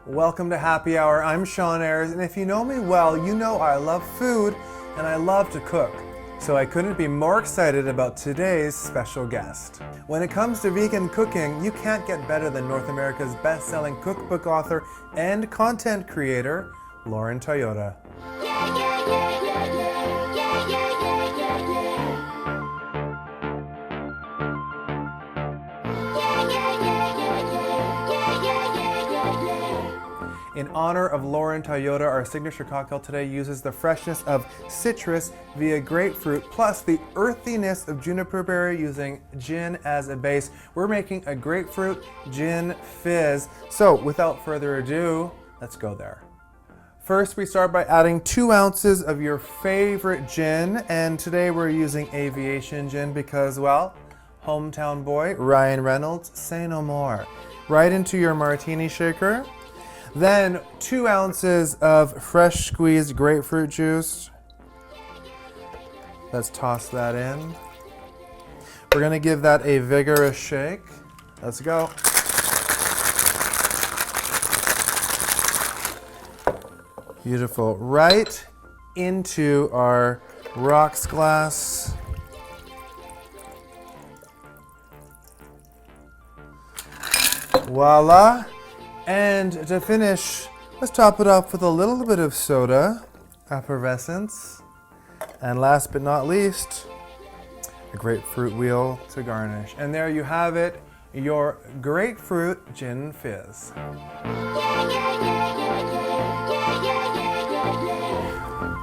Welcome to Happy Hour. I'm Shawn Ayers, and if you know me well, you know I love food and I love to cook. So I couldn't be more excited about today's special guest. When it comes to vegan cooking, you can't get better than North America's best-selling cookbook author and content creator, Lauren Toyota. In honor of Lauren Toyota, our signature cocktail today uses the freshness of citrus via grapefruit, plus the earthiness of juniper berry using gin as a base. We're making a grapefruit gin fizz. So without further ado, let's go there. First, we start by adding 2 ounces of your favorite gin, and today we're using Aviation Gin because, well, hometown boy Ryan Reynolds, say no more. Right into your martini shaker. Then 2 ounces of fresh squeezed grapefruit juice. Let's toss that in. We're gonna give that a vigorous shake. Let's go. Beautiful. Right into our rocks glass. Voila. And to finish, let's top it off with a little bit of soda, effervescence. And last but not least, a grapefruit wheel to garnish. And there you have it, your grapefruit gin fizz.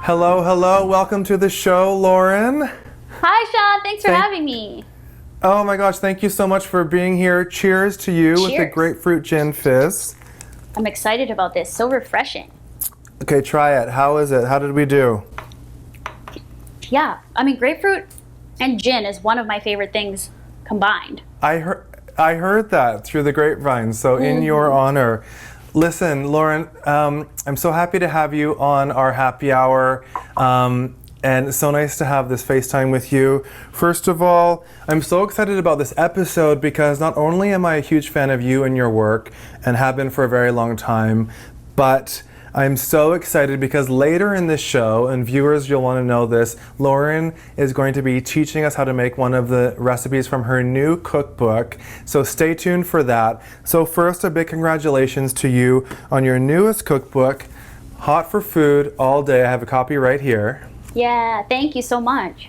Hello, hello, welcome to the show, Lauren. Hi, Shawn, thanks for having me. Oh my gosh, thank you so much for being here. Cheers to you. With the grapefruit gin fizz. I'm excited about this, so refreshing. Okay, try it. How is it? How did we do? Yeah, I mean, grapefruit and gin is one of my favorite things combined. I heard that through the grapevine, so in your honor. Listen, Lauren, I'm so happy to have you on our happy hour. And it's so nice to have this FaceTime with you. First of all, I'm so excited about this episode because not only am I a huge fan of you and your work, and have been for a very long time, but I'm so excited because later in this show, and viewers, you'll want to know this, Lauren is going to be teaching us how to make one of the recipes from her new cookbook. So stay tuned for that. So first, a big congratulations to you on your newest cookbook, Hot for Food All Day. I have a copy right here. Yeah, thank you so much.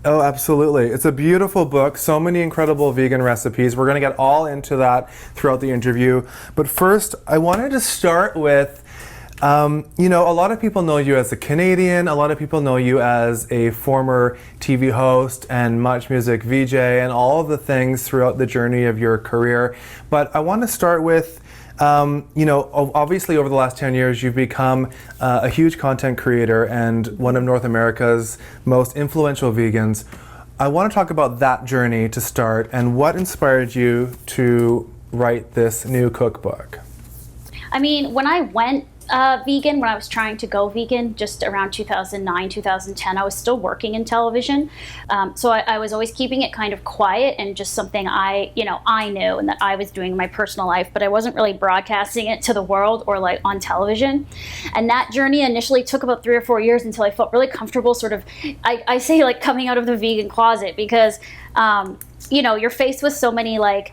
Oh, absolutely. It's a beautiful book, so many incredible vegan recipes. We're going to get all into that throughout the interview. But first, I wanted to start with, you know, a lot of people know you as a Canadian, a lot of people know you as a former TV host and Much Music VJ and all of the things throughout the journey of your career. But I want to start with, you know, obviously over the last 10 years, you've become a huge content creator and one of North America's most influential vegans. I want to talk about that journey to start and what inspired you to write this new cookbook. I mean, when I went vegan, when I was trying to go vegan, just around 2009, 2010, I was still working in television. So I was always keeping it kind of quiet and just something I knew and that I was doing in my personal life, but I wasn't really broadcasting it to the world or like on television. And that journey initially took about 3 or 4 years until I felt really comfortable sort of, I say like coming out of the vegan closet because, you know, you're faced with so many like,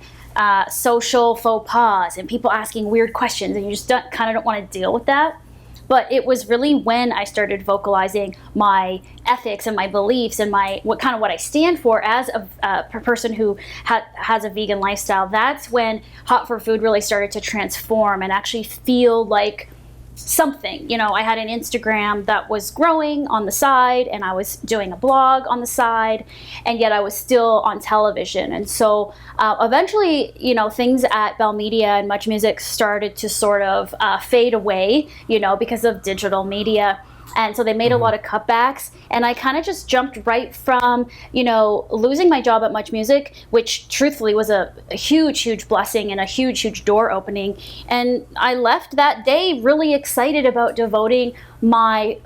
social faux pas and people asking weird questions and you just kind of don't want to deal with that. But it was really when I started vocalizing my ethics and my beliefs and what I stand for as a person who has a vegan lifestyle. That's when Hot for Food really started to transform and actually feel like something. You know, I had an Instagram that was growing on the side and I was doing a blog on the side, and yet I was still on television. And so eventually, you know, things at Bell Media and Much Music started to sort of fade away, you know, because of digital media. And so they made a lot of cutbacks, and I kind of just jumped right from, you know, losing my job at Much Music, which truthfully was a huge, huge blessing and a huge, huge door opening. And I left that day really excited about devoting my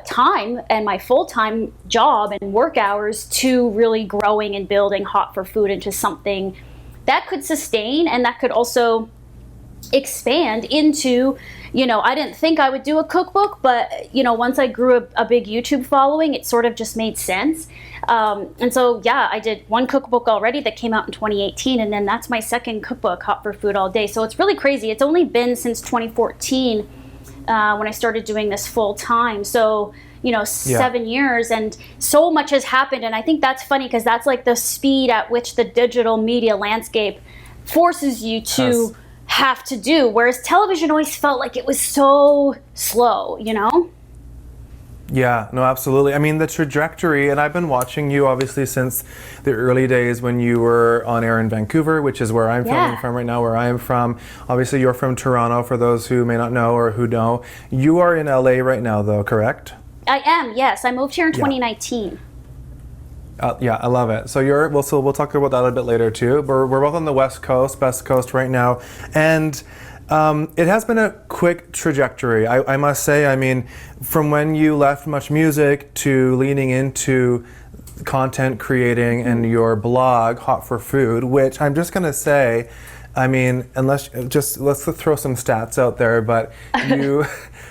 time and my full-time job and work hours to really growing and building Hot for Food into something that could sustain and that could also expand into, I didn't think I would do a cookbook, but once I grew a big YouTube following, it sort of just made sense. And so yeah, I did one cookbook already that came out in 2018, and then that's my second cookbook, Hot for Food All Day. So it's really crazy. It's only been since 2014 when I started doing this full time. So 7 years, and so much has happened. And I think that's funny because that's like the speed at which the digital media landscape forces you to have to do, whereas television always felt like it was so slow, Yeah, no, absolutely. I mean, the trajectory, and I've been watching you obviously since the early days when you were on air in Vancouver, which is where I'm filming from right now, where I am from. Obviously, you're from Toronto, for those who may not know or who know. You are in LA right now, though, correct? I am, yes. I moved here in 2019. Yeah, I love it. So we'll talk about that a bit later too. We're both on the West Coast right now, and it has been a quick trajectory. I must say. I mean, from when you left Much Music to leaning into content creating and your blog, Hot for Food, which I'm just gonna say, I mean, let's throw some stats out there, but you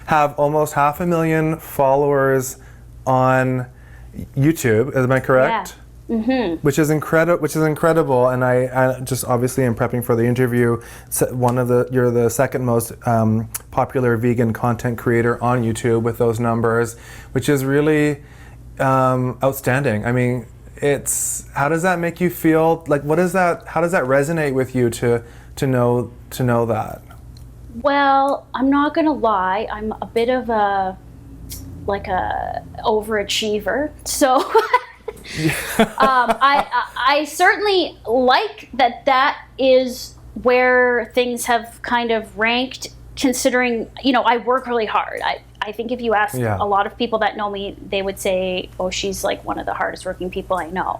have almost 500,000 followers on YouTube, am I correct? Yeah. Mm-hmm. Which is incredible, and I just obviously am prepping for the interview. You're the second most popular vegan content creator on YouTube with those numbers, which is really outstanding. I mean, how does that make you feel? Like, how does that resonate with you to know that? Well, I'm not gonna lie, I'm a bit of a overachiever, so I certainly like that is where things have kind of ranked, considering I work really hard. I think if you ask a lot of people that know me, they would say, oh, she's like one of the hardest working people I know.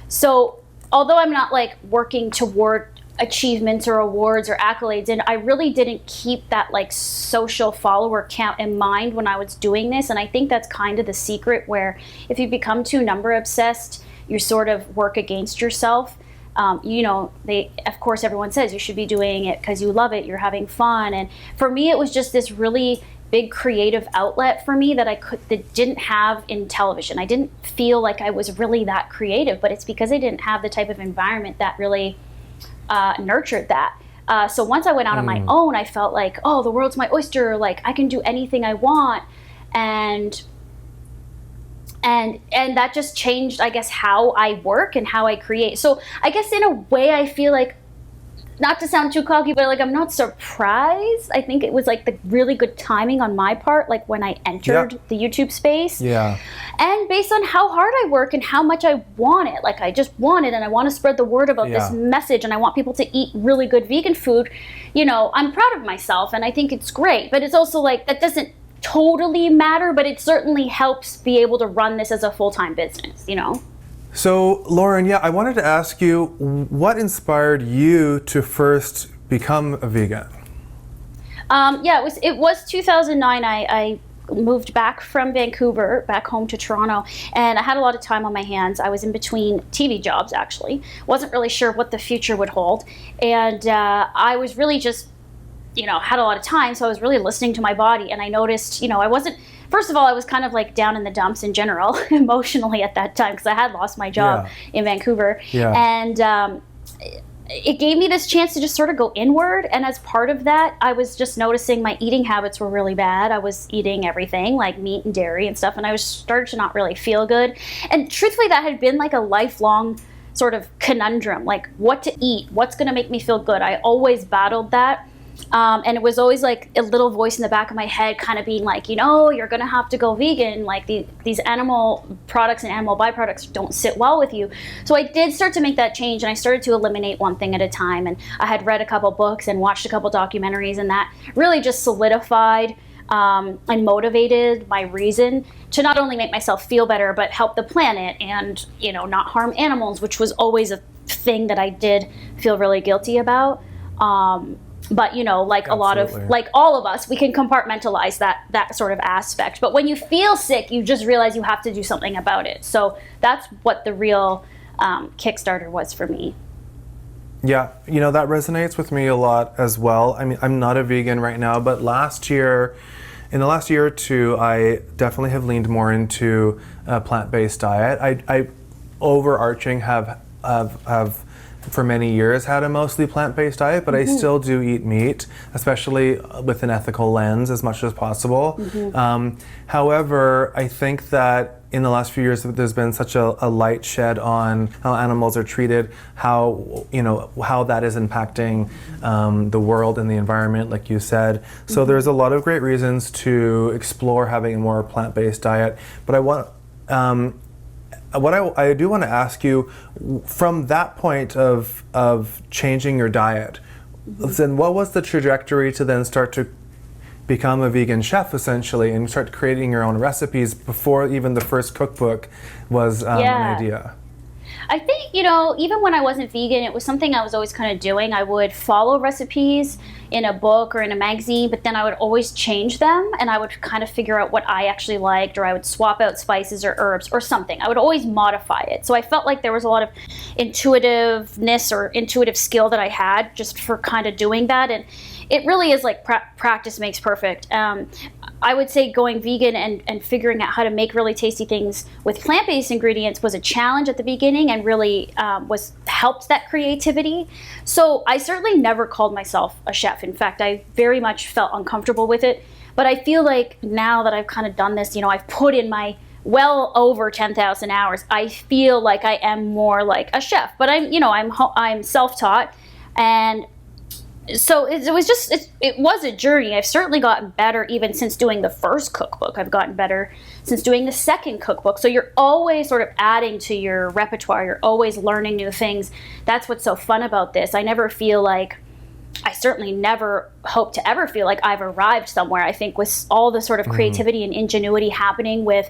So although I'm not like working toward achievements or awards or accolades, and I really didn't keep that like social follower count in mind when I was doing this, and I think that's kind of the secret, where if you become too number obsessed, you sort of work against yourself. Of course everyone says you should be doing it because you love it, you're having fun, and for me it was just this really big creative outlet for me that didn't have in television. I didn't feel like I was really that creative, but it's because I didn't have the type of environment that really nurtured that. So once I went out on my own, I felt like, oh, the world's my oyster. Like I can do anything I want, and that just changed, I guess, how I work and how I create. So I guess in a way, I feel like, not to sound too cocky, but like I'm not surprised. I think it was like the really good timing on my part, like when I entered the YouTube space. Yeah. And based on how hard I work and how much I want it, like I just want it, and I want to spread the word about this message, and I want people to eat really good vegan food. I'm proud of myself, and I think it's great. But it's also like that doesn't totally matter, but it certainly helps be able to run this as a full-time business. So, Lauren, I wanted to ask you, what inspired you to first become a vegan? It was 2009. I moved back from Vancouver, back home to Toronto, and I had a lot of time on my hands. I was in between TV jobs, actually. Wasn't really sure what the future would hold, and I was really just, had a lot of time, so I was really listening to my body, and I noticed, I wasn't. First of all, I was kind of like down in the dumps in general, emotionally at that time, because I had lost my job in Vancouver. Yeah. And it gave me this chance to just sort of go inward. And as part of that, I was just noticing my eating habits were really bad. I was eating everything, like meat and dairy and stuff, and I started to not really feel good. And truthfully, that had been like a lifelong sort of conundrum, like what to eat, what's going to make me feel good. I always battled that. And it was always like a little voice in the back of my head kind of being like, you're going to have to go vegan. Like these animal products and animal byproducts don't sit well with you. So I did start to make that change, and I started to eliminate one thing at a time. And I had read a couple books and watched a couple documentaries, and that really just solidified and motivated my reason to not only make myself feel better, but help the planet and, not harm animals, which was always a thing that I did feel really guilty about. But like a lot of, like all of us, we can compartmentalize that sort of aspect. But when you feel sick, you just realize you have to do something about it. So that's what the real Kickstarter was for me. Yeah, you know, that resonates with me a lot as well. I mean, I'm not a vegan right now, but in the last year or two, I definitely have leaned more into a plant-based diet. I overarching have for many years had a mostly plant-based diet, but I still do eat meat, especially with an ethical lens as much as possible. However, I think that in the last few years there's been such a light shed on how animals are treated, how that is impacting the world and the environment, like you said. So there's a lot of great reasons to explore having a more plant-based diet. But I do want to ask you, from that point of changing your diet, then what was the trajectory to then start to become a vegan chef, essentially, and start creating your own recipes before even the first cookbook was an idea? I think, even when I wasn't vegan, it was something I was always kind of doing. I would follow recipes in a book or in a magazine, but then I would always change them, and I would kind of figure out what I actually liked, or I would swap out spices or herbs or something. I would always modify it. So I felt like there was a lot of intuitiveness or intuitive skill that I had just for kind of doing that. And it really is like practice makes perfect. I would say going vegan and figuring out how to make really tasty things with plant-based ingredients was a challenge at the beginning, and really helped that creativity. So I certainly never called myself a chef. In fact, I very much felt uncomfortable with it. But I feel like now that I've kind of done this, I've put in my well over 10,000 hours. I feel like I am more like a chef. But I'm self-taught, and so it was a journey. I've certainly gotten better even since doing the first cookbook. I've gotten better since doing the second cookbook. So you're always sort of adding to your repertoire. You're always learning new things. That's what's so fun about this. I certainly never hope to ever feel like I've arrived somewhere. I think with all the sort of creativity and ingenuity happening with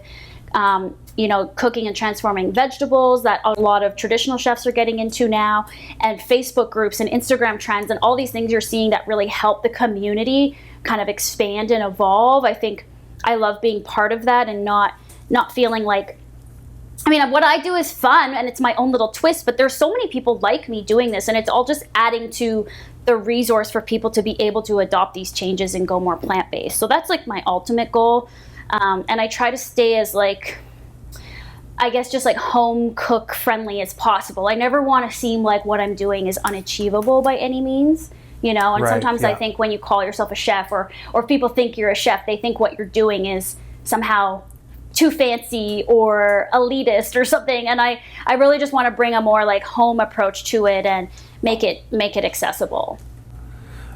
cooking and transforming vegetables that a lot of traditional chefs are getting into now, and Facebook groups and Instagram trends and all these things you're seeing that really help the community kind of expand and evolve. I think I love being part of that and not feeling like, what I do is fun and it's my own little twist, but there's so many people like me doing this, and it's all just adding to the resource for people to be able to adopt these changes and go more plant-based. So that's like my ultimate goal. And I try to stay as just home cook friendly as possible. I never want to seem like what I'm doing is unachievable by any means, and Right, sometimes I think when you call yourself a chef or people think you're a chef, they think what you're doing is somehow too fancy or elitist or something. And I really just want to bring a more home approach to it and make it accessible.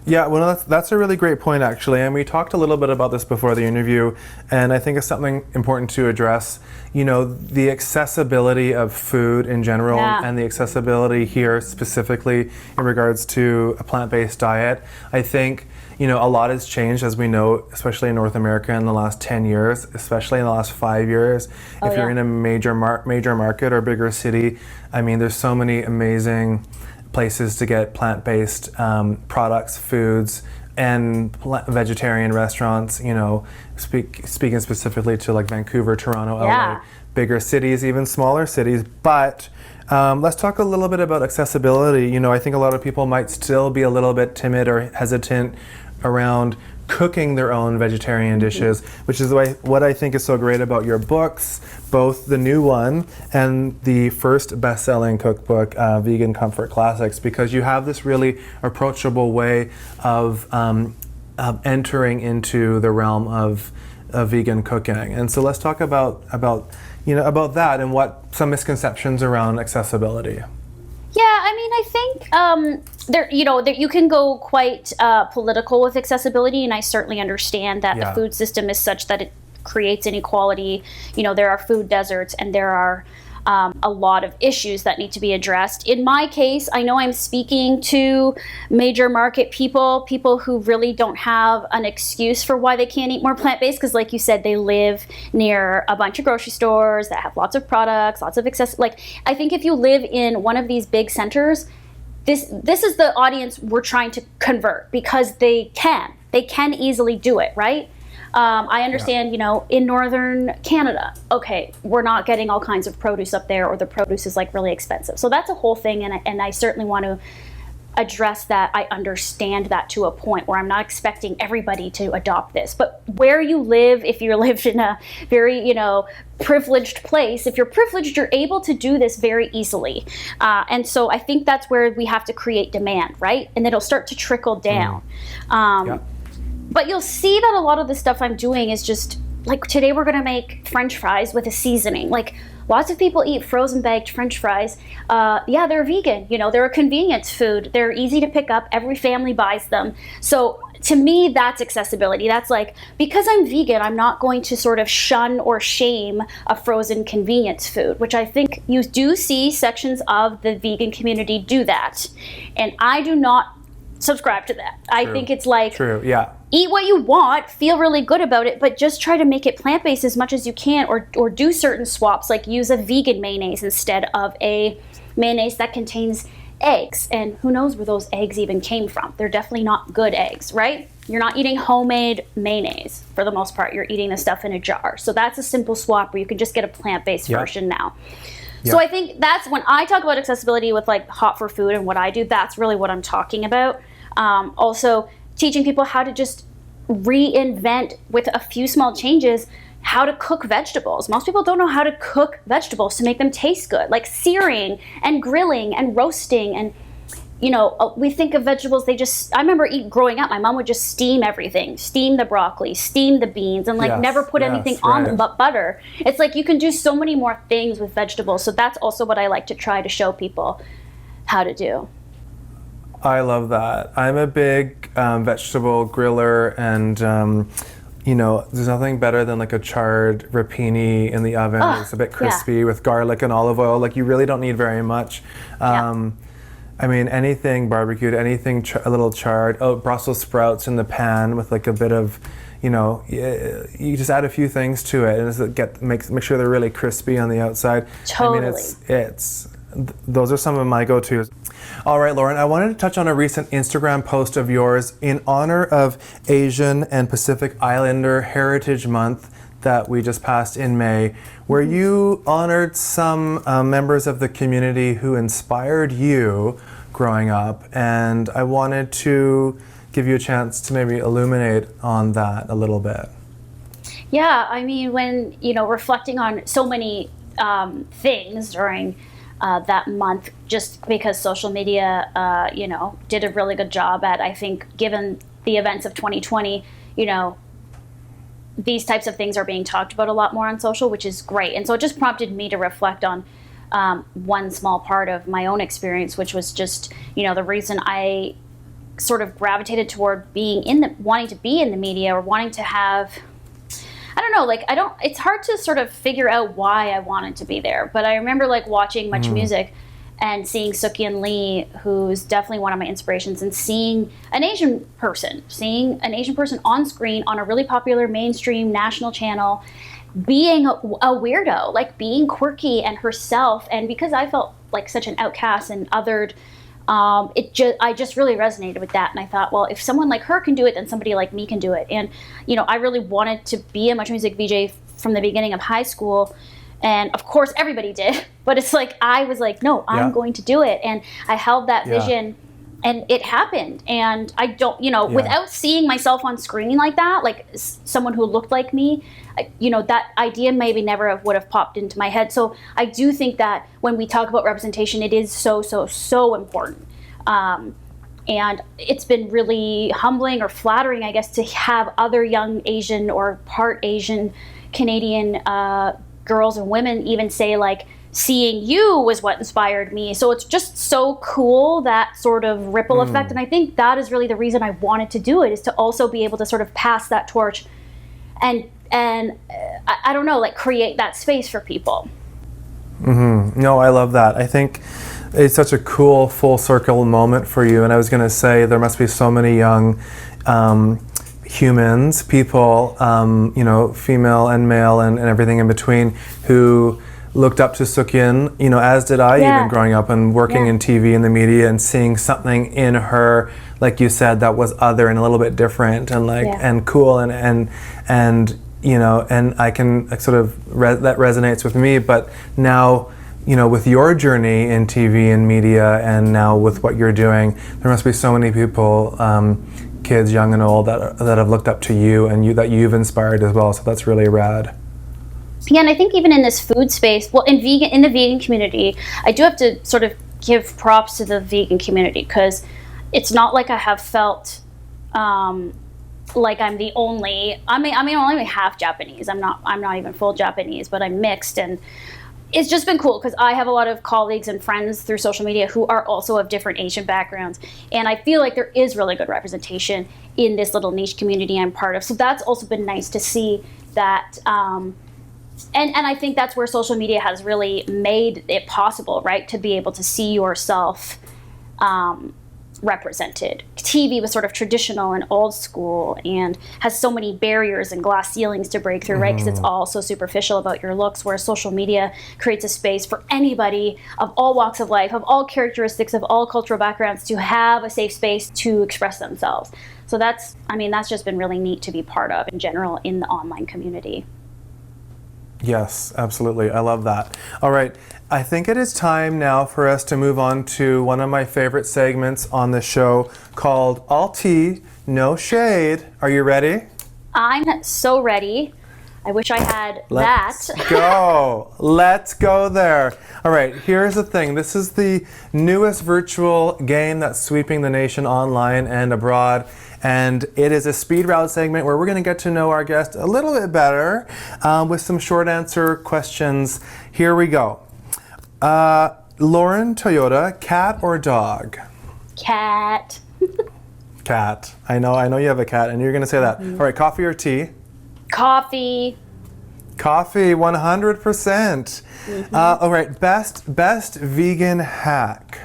Yeah, well, that's a really great point, actually. And we talked a little bit about this before the interview, and I think it's something important to address. The accessibility of food in general, and the accessibility here specifically in regards to a plant-based diet. I think, a lot has changed, as we know, especially in North America in the last 10 years, especially in the last 5 years. If you're in a major market or bigger city, there's so many amazing places to get plant-based products, foods, and vegetarian restaurants, speaking specifically to Vancouver, Toronto, LA, bigger cities, even smaller cities. But let's talk a little bit about accessibility. I think a lot of people might still be a little bit timid or hesitant around cooking their own vegetarian dishes, which is what I think is so great about your books, both the new one and the first best-selling cookbook, Vegan Comfort Classics, because you have this really approachable way of entering into the realm of vegan cooking. And so let's talk about that and what some misconceptions around accessibility. Yeah, I think you can go quite political with accessibility, and I certainly understand that the food system is such that it creates inequality. There are food deserts, and there are a lot of issues that need to be addressed. In my case, I know I'm speaking to major market people who really don't have an excuse for why they can't eat more plant-based, because like you said, they live near a bunch of grocery stores that have lots of products, lots of I think if you live in one of these big centers, this is the audience we're trying to convert, because they can easily do it, right? I understand, in northern Canada, okay, we're not getting all kinds of produce up there, or the produce is really expensive. So that's a whole thing, and I certainly want to address that, I understand that to a point where I'm not expecting everybody to adopt this. But where you live, if you lived in a very, privileged place, if you're privileged, you're able to do this very easily. And so I think that's where we have to create demand, right? And it'll start to trickle down. But you'll see that a lot of the stuff I'm doing is just, like today we're gonna make French fries with a seasoning. Like lots of people eat frozen baked French fries. They're vegan, they're a convenience food. They're easy to pick up, every family buys them. So to me, that's accessibility. That's like, because I'm vegan, I'm not going to sort of shun or shame a frozen convenience food, which I think you do see sections of the vegan community do that. And I do not subscribe to that. I think it's like, eat what you want, feel really good about it, but just try to make it plant-based as much as you can, or do certain swaps, like use a vegan mayonnaise instead of a mayonnaise that contains eggs. And who knows where those eggs even came from. They're definitely not good eggs, right? You're not eating homemade mayonnaise for the most part. You're eating the stuff in a jar. So that's a simple swap where you can just get a plant-based version now. So I think that's when I talk about accessibility with like Hot for Food and what I do, that's really what I'm talking about. Also teaching people how to just reinvent with a few small changes how to cook vegetables. Most people don't know how to cook vegetables to make them taste good, like searing and grilling and roasting. And we think of vegetables, I remember growing up, my mom would just steam everything, steam the broccoli, steam the beans, and never put anything on them but butter. It's like you can do so many more things with vegetables. So that's also what I like to try to show people how to do. I love that. I'm a big vegetable griller, and there's nothing better than like a charred rapini in the oven. It's a bit crispy with garlic and olive oil. Like you really don't need very much. I mean, anything barbecued, anything a little charred. Oh, Brussels sprouts in the pan with like a bit of, you just add a few things to it, and make sure they're really crispy on the outside. Totally. I mean, those are some of my go-tos. All right, Lauren, I wanted to touch on a recent Instagram post of yours in honor of Asian and Pacific Islander Heritage Month that we just passed in May, where you honored some members of the community who inspired you growing up. And I wanted to give you a chance to maybe illuminate on that a little bit. Yeah, I mean, when, reflecting on so many things during that month, just because social media, did a really good job at, I think, given the events of 2020, these types of things are being talked about a lot more on social, which is great. And so it just prompted me to reflect on one small part of my own experience, which was just, the reason I sort of gravitated toward wanting to be in the media, or wanting to have, it's hard to sort of figure out why I wanted to be there. But I remember watching Much Music and seeing Sookyun Lee, who's definitely one of my inspirations, and seeing an Asian person on screen on a really popular mainstream national channel, being a weirdo, being quirky and herself. And because I felt like such an outcast and othered, I just really resonated with that. And I thought, well, if someone like her can do it, then somebody like me can do it. And, I really wanted to be a Much Music VJ from the beginning of high school. And of course everybody did, but it's I was like, no, I'm going to do it. And I held that vision, and it happened. And I don't, without seeing myself on screen like that, like someone who looked like me, that idea maybe never would have popped into my head. So I do think that when we talk about representation, it is so, so, so important. And it's been really humbling or flattering, I guess, to have other young Asian or part Asian Canadian girls and women even say seeing you was what inspired me. So it's just so cool, that sort of ripple effect. And I think that is really the reason I wanted to do it, is to also be able to sort of pass that torch and I don't know, create that space for people. No, I love that. I think it's such a cool full circle moment for you. And I was going to say, there must be so many young humans, people, female and male and everything in between, who looked up to Sookyun, as did I, even growing up and working in TV and the media, and seeing something in her, like you said, that was other and a little bit different and and cool and and I can sort of that resonates with me. But now with your journey in TV and media, and now with what you're doing, there must be so many people, kids, young and old, that have looked up to you and that you've inspired as well. So that's really rad. Yeah, and I think even in this food space, well, in the vegan community, I do have to sort of give props to the vegan community, because it's not like I have felt like I'm the only. I'm only half Japanese. I'm not even full Japanese, but I'm mixed, and it's just been cool because I have a lot of colleagues and friends through social media who are also of different Asian backgrounds, and I feel like there is really good representation in this little niche community I'm part of. So that's also been nice to see that. And I think that's where social media has really made it possible, right, to be able to see yourself represented. TV was sort of traditional and old school and has so many barriers and glass ceilings to break through, right, because it's all so superficial about your looks, whereas social media creates a space for anybody of all walks of life, of all characteristics, of all cultural backgrounds, to have a safe space to express themselves. So that's just been really neat to be part of in general in the online community. Yes, absolutely. I love that. All right. I think it is time now for us to move on to one of my favorite segments on the show called All Tea, No Shade. Are you ready? I'm so ready. I wish I had Let's that. go. Let's go there. All right, here's the thing. This is the newest virtual game that's sweeping the nation online and abroad. And it is a speed round segment where we're going to get to know our guest a little bit better with some short answer questions. Here we go. Lauren Toyota, cat or dog? Cat. Cat. I know you have a cat, and you're going to say that. All right, coffee or tea? Coffee. Coffee, 100%. All right, best vegan hack.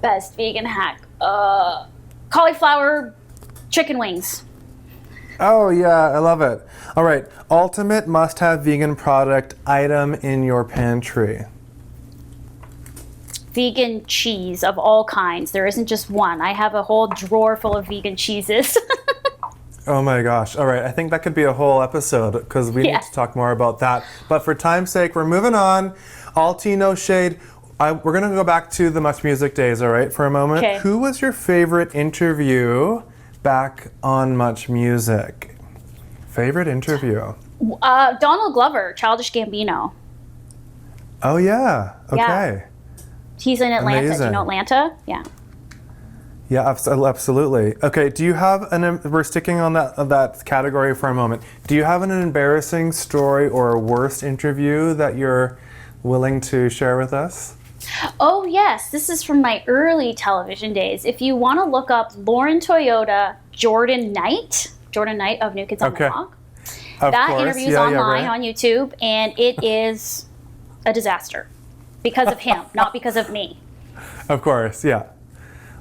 Best vegan hack. Cauliflower chicken wings. Oh yeah, I love it. All right, ultimate must-have vegan product item in your pantry. Vegan cheese of all kinds. There isn't just one. I have a whole drawer full of vegan cheeses. Oh my gosh. All right, I think that could be a whole episode because we need to talk more about that. But for time's sake, we're moving on. All tea, no shade. We're going to go back to the Much Music days, all right, for a moment. Okay. Who was your favorite interview back on Much Music? Favorite interview? Donald Glover, Childish Gambino. Oh yeah, okay. Yeah. He's in Atlanta. Amazing. Do you know Atlanta? Yeah. Yeah, absolutely. Okay, do you have we're sticking on that category for a moment. Do you have an embarrassing story or a worst interview that you're willing to share with us? Oh yes, this is from my early television days. If you want to look up Lauren Toyota, Jordan Knight of New Kids on the Block. That interview is online on YouTube, and it is a disaster because of him, not because of me. Of course, yeah.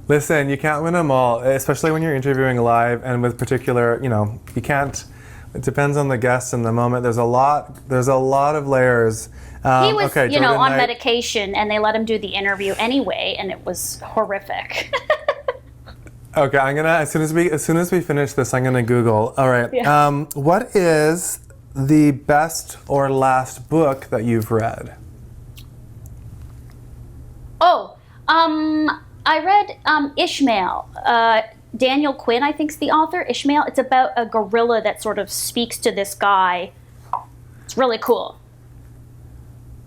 Listen, you can't win them all, especially when you're interviewing live and with particular, you can't, it depends on the guest and the moment. There's a lot of layers. He was, on medication, and they let him do the interview anyway, and it was horrific. Okay, as soon as we finish this, I'm gonna Google. All right. Yeah. What is the best or last book that you've read? I read Ishmael. Daniel Quinn, I think, is the author. Ishmael. It's about a gorilla that sort of speaks to this guy. It's really cool.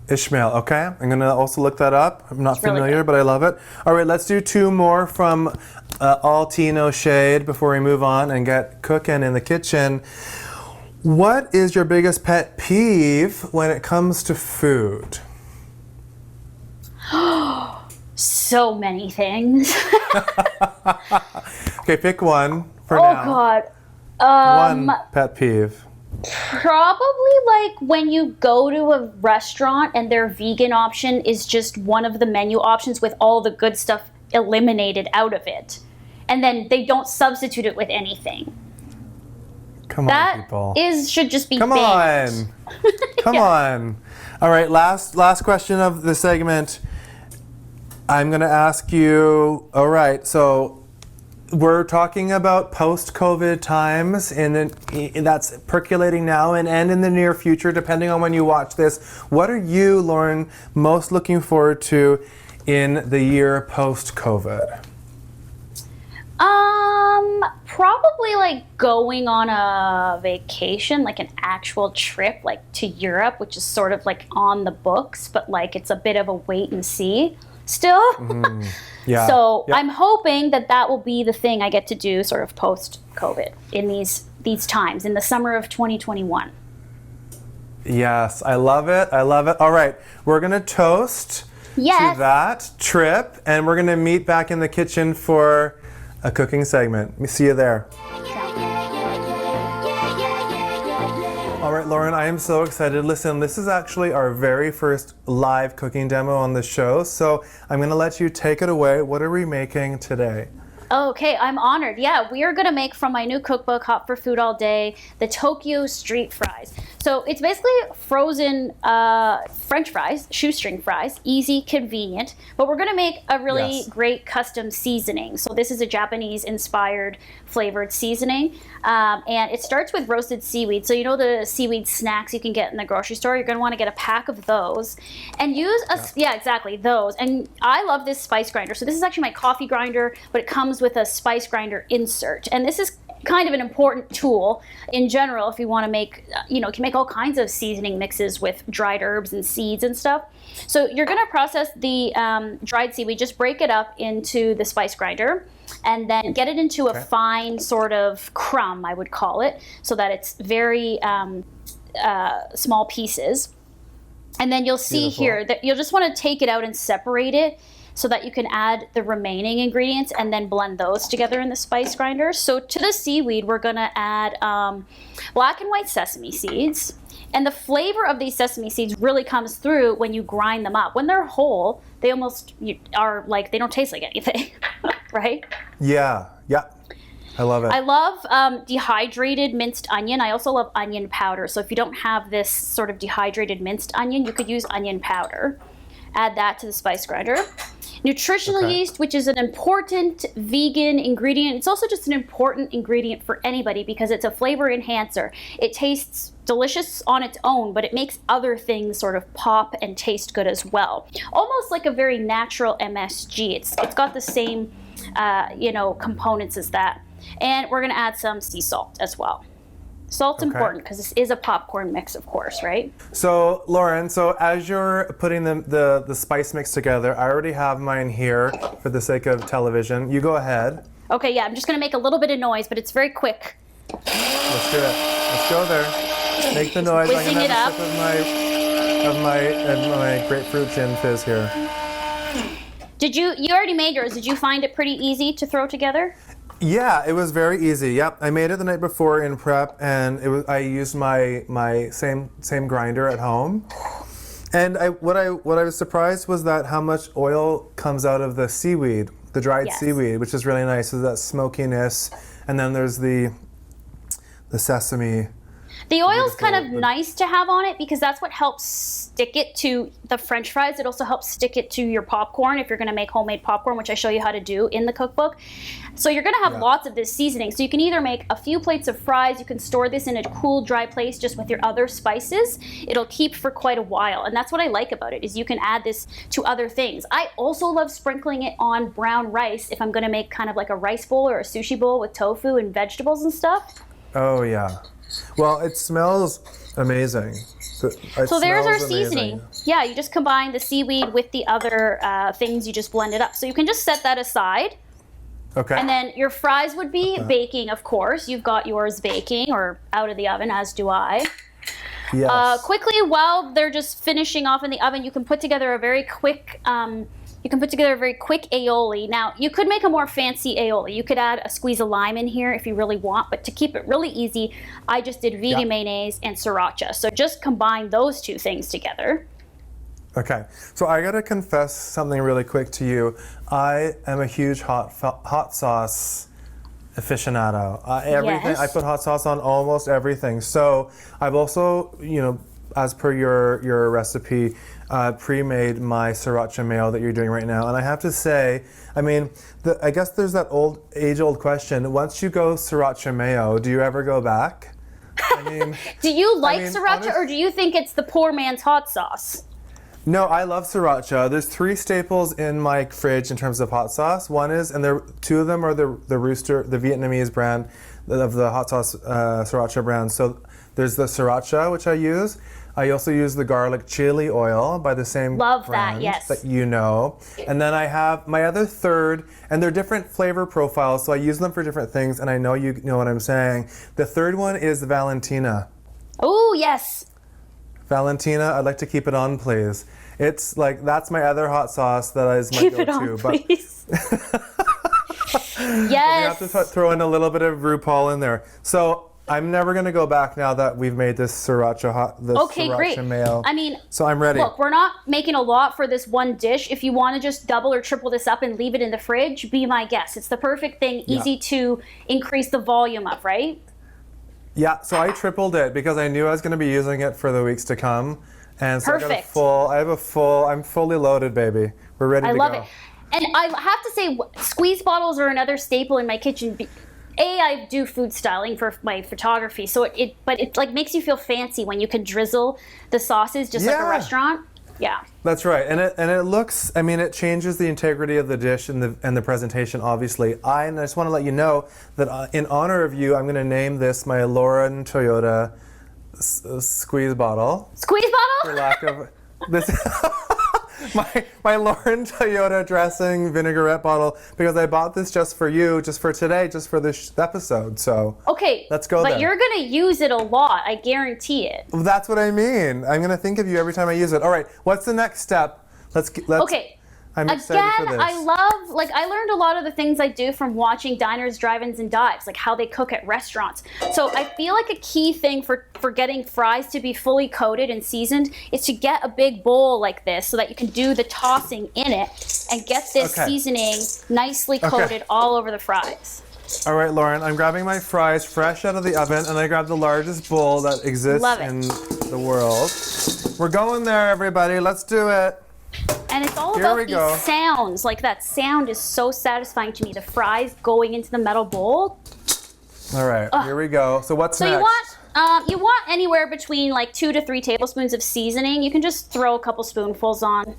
Ishmael, okay. I'm going to also look that up. I'm not familiar, but I love it. All right, let's do two more from All Tea, No Shade before we move on and get cooking in the kitchen. What is your biggest pet peeve when it comes to food? So many things. Okay, pick one for now. Oh, God. One pet peeve. Probably like when you go to a restaurant and their vegan option is just one of the menu options with all the good stuff eliminated out of it. And then they don't substitute it with anything. Come on, people. That should just be Come banned. on. Come on. All right, last question of the segment. I'm going to ask you, all right, so we're talking about post-COVID times, and that's percolating now and in the near future, depending on when you watch this. What are you, Lauren, most looking forward to in the year post-COVID? Probably like going on a vacation, like an actual trip, like to Europe, which is sort of like on the books, but like it's a bit of a wait and see still. Yeah. So Yep. I'm hoping that that will be the thing I get to do sort of post-COVID in these times, in the summer of 2021. Yes, I love it. I love it. All right, we're gonna toast Yes. to that trip, and we're gonna meet back in the kitchen for a cooking segment. Let me see you there. All right, Lauren, I am so excited. Listen, this is actually our very first live cooking demo on the show, so I'm gonna let you take it away. What are we making today? Okay, I'm honored. Yeah, we are going to make from my new cookbook, Hot for Food All Day, the Tokyo street fries. So it's basically frozen French fries, shoestring fries, easy, convenient, but we're going to make a really great custom seasoning. So this is a Japanese-inspired flavored seasoning, and it starts with roasted seaweed. So you know the seaweed snacks you can get in the grocery store? You're going to want to get a pack of those and use exactly, those. And I love this spice grinder. So this is actually my coffee grinder, but it comes with a spice grinder insert. And this is kind of an important tool in general if you want to make, you can make all kinds of seasoning mixes with dried herbs and seeds and stuff. So you're going to process the dried seaweed, just break it up into the spice grinder and then get it into a fine sort of crumb, I would call it, so that it's very small pieces. And then you'll see here that you'll just want to take it out and separate it so that you can add the remaining ingredients and then blend those together in the spice grinder. So to the seaweed, we're gonna add black and white sesame seeds. And the flavor of these sesame seeds really comes through when you grind them up. When they're whole, they almost are like, they don't taste like anything, right? Yeah. I love it. I love dehydrated minced onion. I also love onion powder. So if you don't have this sort of dehydrated minced onion, you could use onion powder. Add that to the spice grinder. Nutritional yeast, which is an important vegan ingredient. It's also just an important ingredient for anybody because it's a flavor enhancer. It tastes delicious on its own, but it makes other things sort of pop and taste good as well. Almost like a very natural MSG. It's got the same, components as that. And we're gonna add some sea salt as well. Salt's important because this is a popcorn mix, of course, right? So, Lauren, as you're putting the spice mix together, I already have mine here for the sake of television. You go ahead. Okay, yeah, I'm just gonna make a little bit of noise, but it's very quick. Let's do it. Let's go there. Make the noise. I'm gonna have a sip of my grapefruit gin fizz here. You already made yours. Did you find it pretty easy to throw together? Yeah, it was very easy. Yep, I made it the night before in prep, and I used my same grinder at home. And what I was surprised was that how much oil comes out of the seaweed, the dried seaweed, which is really nice. So that smokiness, and then there's the sesame. The oil's kind of nice to have on it because that's what helps stick it to the French fries. It also helps stick it to your popcorn if you're going to make homemade popcorn, which I show you how to do in the cookbook. So you're going to have lots of this seasoning. So you can either make a few plates of fries. You can store this in a cool, dry place just with your other spices. It'll keep for quite a while. And that's what I like about it is you can add this to other things. I also love sprinkling it on brown rice if I'm going to make kind of like a rice bowl or a sushi bowl with tofu and vegetables and stuff. Oh, yeah. Well, it smells amazing. So there's our seasoning. Yeah, you just combine the seaweed with the other things. You just blend it up. So you can just set that aside. Okay. And then your fries would be baking, of course. You've got yours baking or out of the oven, as do I. Yes. Quickly, while they're just finishing off in the oven, you can put together a very quick aioli. Now, you could make a more fancy aioli. You could add a squeeze of lime in here if you really want, but to keep it really easy, I just did vegan mayonnaise and sriracha. So just combine those two things together. Okay, so I gotta confess something really quick to you. I am a huge hot sauce aficionado. Everything I put hot sauce on almost everything. So I've also, as per your recipe, pre-made my sriracha mayo that you're doing right now. And I have to say, I mean, I guess there's that age-old question. Once you go sriracha mayo, do you ever go back? I mean, do you like sriracha, or do you think it's the poor man's hot sauce? No, I love sriracha. There's 3 staples in my fridge in terms of hot sauce. One is, and 2 of them are the Rooster, the Vietnamese brand of the hot sauce sriracha brand. So there's the sriracha, which I use. I also use the garlic chili oil by the same brand that you know. And then I have my other third, and they're different flavor profiles, so I use them for different things, and I know you know what I'm saying. The third one is the Valentina. Oh, yes. Valentina, I'd like to keep it on, please. It's like, that's my other hot sauce that is my keep go-to. It on, please. Yes. You have to throw in a little bit of RuPaul in there. So I'm never going to go back now that we've made this sriracha great. mayo. I mean, so I'm ready. Look, we're not making a lot for this one dish. If you want to just double or triple this up and leave it in the fridge, be my guest. It's the perfect thing, easy to increase the volume of, right? Yeah, so I tripled it because I knew I was going to be using it for the weeks to come. And so Perfect. I'm fully loaded, baby. We're ready to go. I love it. And I have to say, squeeze bottles are another staple in my kitchen. I do food styling for my photography, so it like makes you feel fancy when you can drizzle the sauces just like a restaurant. Yeah. That's right, and it looks. I mean, it changes the integrity of the dish and the presentation. Obviously, and I just want to let you know that in honor of you, I'm going to name this my Lauren Toyota squeeze bottle. Squeeze bottle? For lack of this. My Lauren Toyota dressing vinaigrette bottle, because I bought this just for you, just for today, just for this episode. So okay, let's go. But you're gonna use it a lot, I guarantee it. That's what I mean. I'm gonna think of you every time I use it. All right, what's the next step? Let's. Okay. I'm excited for this. I learned a lot of the things I do from watching diners, drive-ins, and dives, like how they cook at restaurants. So I feel like a key thing for getting fries to be fully coated and seasoned is to get a big bowl like this so that you can do the tossing in it and get this seasoning nicely coated all over the fries. All right, Lauren, I'm grabbing my fries fresh out of the oven, and I grabbed the largest bowl that exists in the world. We're going there, everybody. Let's do it. And it's all about these sounds. Like, that sound is so satisfying to me. The fries going into the metal bowl. All right, here we go. So what's next? You want anywhere between like 2 to 3 tablespoons of seasoning. You can just throw a couple spoonfuls on.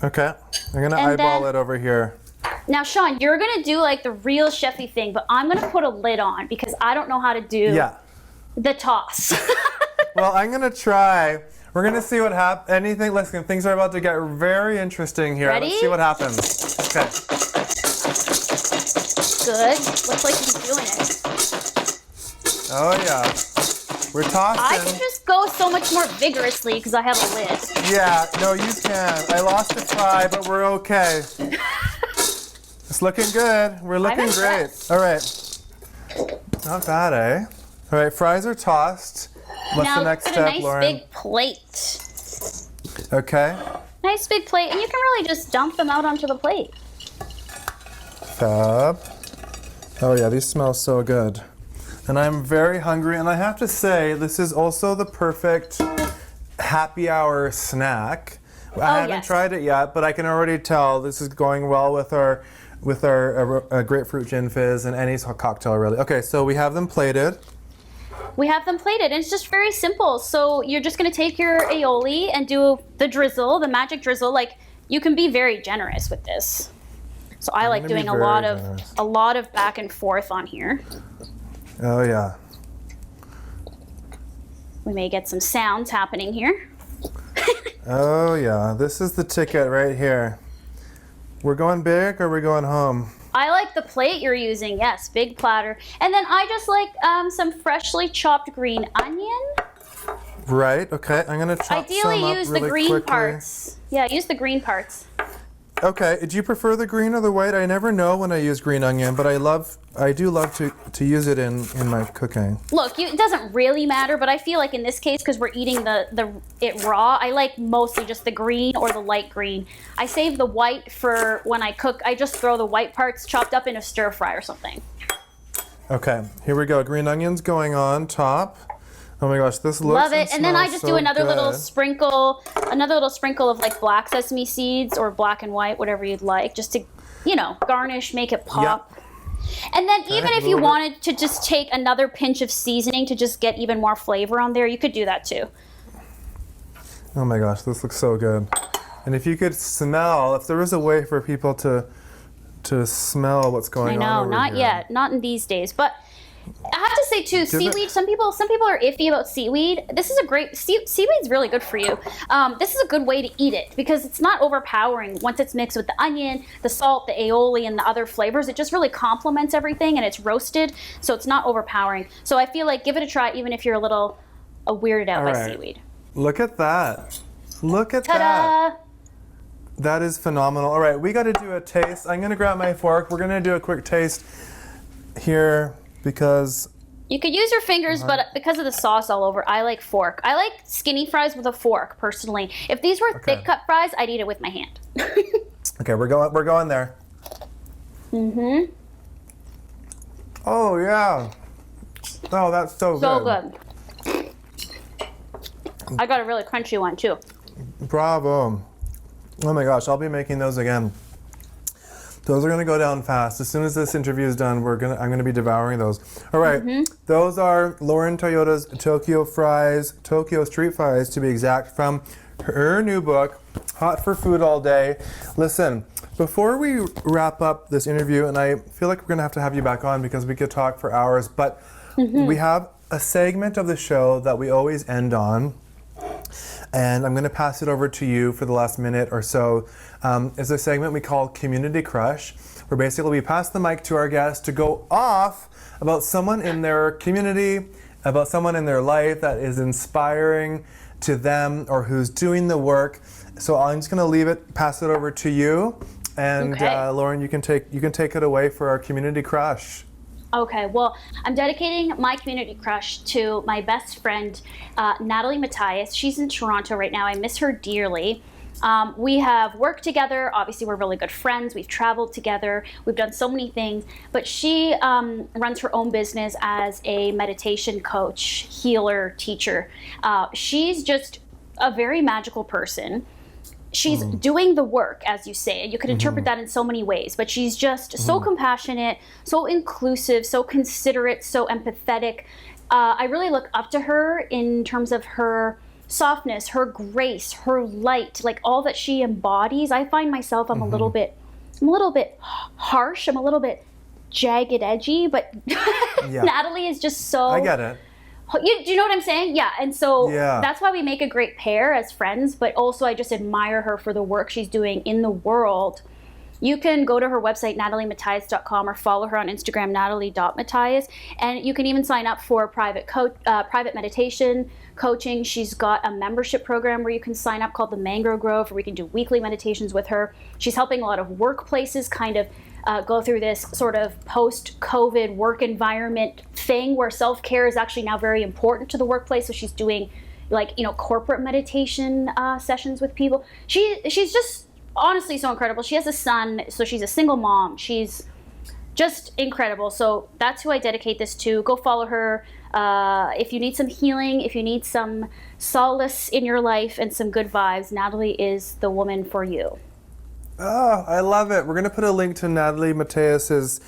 Okay, I'm gonna eyeball it over here. Now, Shawn, you're gonna do like the real chefy thing, but I'm gonna put a lid on because I don't know how to do the toss. Well, I'm gonna try. We're gonna see what happens. Listen, things are about to get very interesting here. Ready? Let's see what happens. Okay. Good. Looks like he's doing it. Oh yeah. We're tossing. I can just go so much more vigorously because I have a lid. Yeah, no, you can. I lost a fry, but we're okay. It's looking good. We're looking great. All right. Not bad, eh? All right, fries are tossed. What's the next step, Lauren? Now, big plate. Okay. Nice big plate, and you can really just dump them out onto the plate. Fab. Oh yeah, these smell so good. And I'm very hungry, and I have to say, this is also the perfect happy hour snack. I haven't tried it yet, but I can already tell this is going well with our grapefruit gin fizz and any cocktail, really. Okay, so we have them plated. We have them plated, and it's just very simple. So you're just gonna take your aioli and do the drizzle, the magic drizzle. Like, you can be very generous with this. So I like doing a lot of back and forth on here. Oh yeah. We may get some sounds happening here. Oh yeah, this is the ticket right here. We're going big or we're going home? I like the plate you're using, yes, big platter. And then I just like some freshly chopped green onion. Right, okay, I'm gonna chop some up Ideally use the green quickly. parts. Yeah, use the green parts. Okay, do you prefer the green or the white? I never know when I use green onion, but I do love to use it in my cooking. Look, it doesn't really matter, but I feel like in this case, because we're eating it raw, I like mostly just the green or the light green. I save the white for when I cook. I just throw the white parts chopped up in a stir fry or something. Okay, here we go. Green onions going on top. Oh my gosh, this looks Love it. And then I just do another little good. sprinkle of like black sesame seeds or black and white, whatever you'd like, just to, garnish, make it pop. Yep. And then even if you wanted to just take another pinch of seasoning to just get even more flavor on there, you could do that too. Oh my gosh, this looks so good. And if you could smell, if there was a way for people to smell what's going on I know, over not here. yet, not in these days. But I have to say too, seaweed. Some people are iffy about seaweed. This is a great seaweed's really good for you. This is a good way to eat it because it's not overpowering. Once it's mixed with the onion, the salt, the aioli, and the other flavors, it just really complements everything, and it's roasted, so it's not overpowering. So I feel like give it a try, even if you're a little weirded out by seaweed. Look at that. Look at Ta-da! that. That is phenomenal. All right, we got to do a taste. I'm going to grab my fork. We're going to do a quick taste here because... You could use your fingers, but because of the sauce all over, I like fork. I like skinny fries with a fork, personally. If these were thick cut fries, I'd eat it with my hand. Okay, we're going there. Mm-hmm. Oh, yeah. Oh, that's so good. So good. I got a really crunchy one, too. Bravo. Oh my gosh, I'll be making those again. Those are gonna go down fast. As soon as this interview is done, I'm gonna be devouring those. All right, Those are Lauren Toyota's Tokyo Street Fries to be exact, from her new book, Hot for Food All Day. Listen, before we wrap up this interview, and I feel like we're gonna have to have you back on because we could talk for hours, but we have a segment of the show that we always end on. And I'm going to pass it over to you for the last minute or so. It's a segment we call Community Crush, where basically we pass the mic to our guests to go off about someone in their community, about someone in their life that is inspiring to them or who's doing the work. So I'm just going to pass it over to you. And Lauren, you can take it away for our Community Crush. Okay, well, I'm dedicating my community crush to my best friend, Natalie Matthias. She's in Toronto right now. I miss her dearly. We have worked together. Obviously, we're really good friends. We've traveled together. We've done so many things. But she runs her own business as a meditation coach, healer, teacher. She's just a very magical person. She's doing the work, as you say. You could interpret that in so many ways, but she's just so compassionate, so inclusive, so considerate, so empathetic. I really look up to her in terms of her softness, her grace, her light, like all that she embodies. I find myself, I'm a little bit harsh. I'm a little bit jagged, edgy, but Natalie is just so... I get it. Do you know what I'm saying? Yeah, and so that's why we make a great pair as friends, but also I just admire her for the work she's doing in the world. You can go to her website, nataliematthias.com, or follow her on Instagram, natalie.matthias, and you can even sign up for private meditation coaching. She's got a membership program where you can sign up called the Mangrove Grove, where we can do weekly meditations with her. She's helping a lot of workplaces kind of go through this sort of post-COVID work environment thing where self-care is actually now very important to the workplace. So she's doing corporate meditation sessions with people. She's just honestly so incredible. She has a son, so she's a single mom. She's just incredible. So that's who I dedicate this to. Go follow her. If you need some healing, if you need some solace in your life and some good vibes, Natalie is the woman for you. Oh, I love it. We're going to put a link to Natalie Matthias's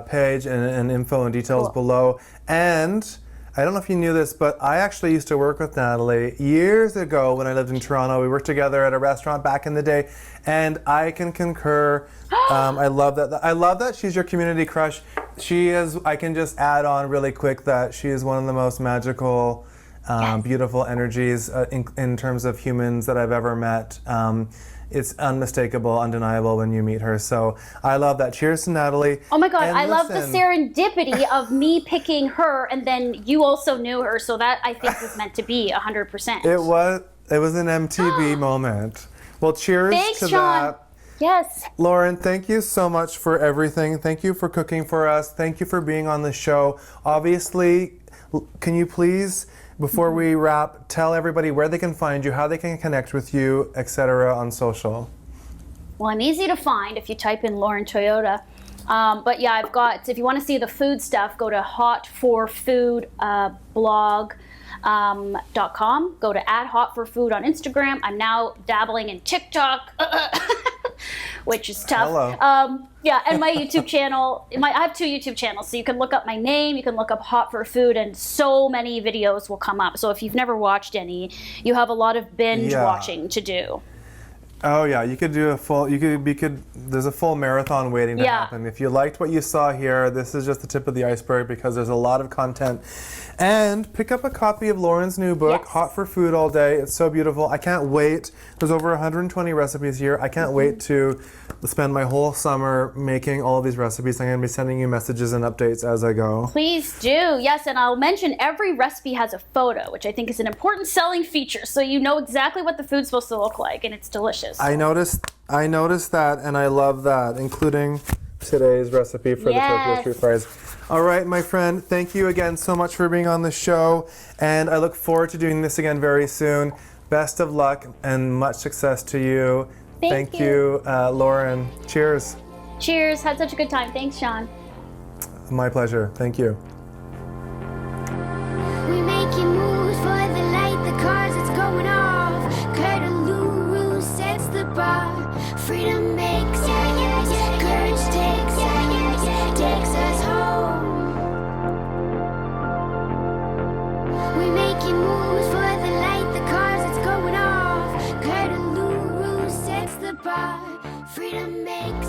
page and info and details below. And I don't know if you knew this, but I actually used to work with Natalie years ago when I lived in Toronto. We worked together at a restaurant back in the day, and I can concur. I love that. I love that she's your community crush. She is. I can just add on really quick that she is one of the most magical, beautiful energies in terms of humans that I've ever met. It's unmistakable, undeniable when you meet her. So I love that. Cheers to Natalie. Oh my God, I love the serendipity of me picking her, and then you also knew her. So that I think was meant to be 100%. It was an MTV moment. Well, cheers to Shawn. that. Yes. Lauren, thank you so much for everything. Thank you for cooking for us. Thank you for being on the show. Obviously, can you please, before we wrap, tell everybody where they can find you, how they can connect with you, etc. on social? Well, I'm easy to find if you type in Lauren Toyota. But yeah, if you want to see the food stuff, go to Hot for Food blog. .com. Go to @hotforfood on Instagram. I'm now dabbling in TikTok, which is tough. Hello. Yeah, and my YouTube channel. I have 2 YouTube channels, so you can look up my name. You can look up Hot for Food, and so many videos will come up. So if you've never watched any, you have a lot of binge watching to do. Oh yeah, you could do a full. There's a full marathon waiting to happen. If you liked what you saw here, this is just the tip of the iceberg because there's a lot of content. And pick up a copy of Lauren's new book, Hot for Food All Day. It's so beautiful. I can't wait. There's over 120 recipes here. I can't wait to spend my whole summer making all of these recipes. I'm going to be sending you messages and updates as I go. Please do. Yes, and I'll mention every recipe has a photo, which I think is an important selling feature, so you know exactly what the food's supposed to look like, and it's delicious. I noticed that, and I love that, including today's recipe for the Tokyo Street Fries. All right, my friend, thank you again so much for being on the show, and I look forward to doing this again very soon. Best of luck and much success to you. Thank you, Lauren. Cheers. Cheers. Had such a good time. Thanks, Shawn. My pleasure. Thank you. We making moves for the light, the cars, it's going off. Curtaloo sets the bar. Freedom makes it, courage takes us home. We making moves for the light, the cars, it's going off. Curtaloo sets the bar. Freedom makes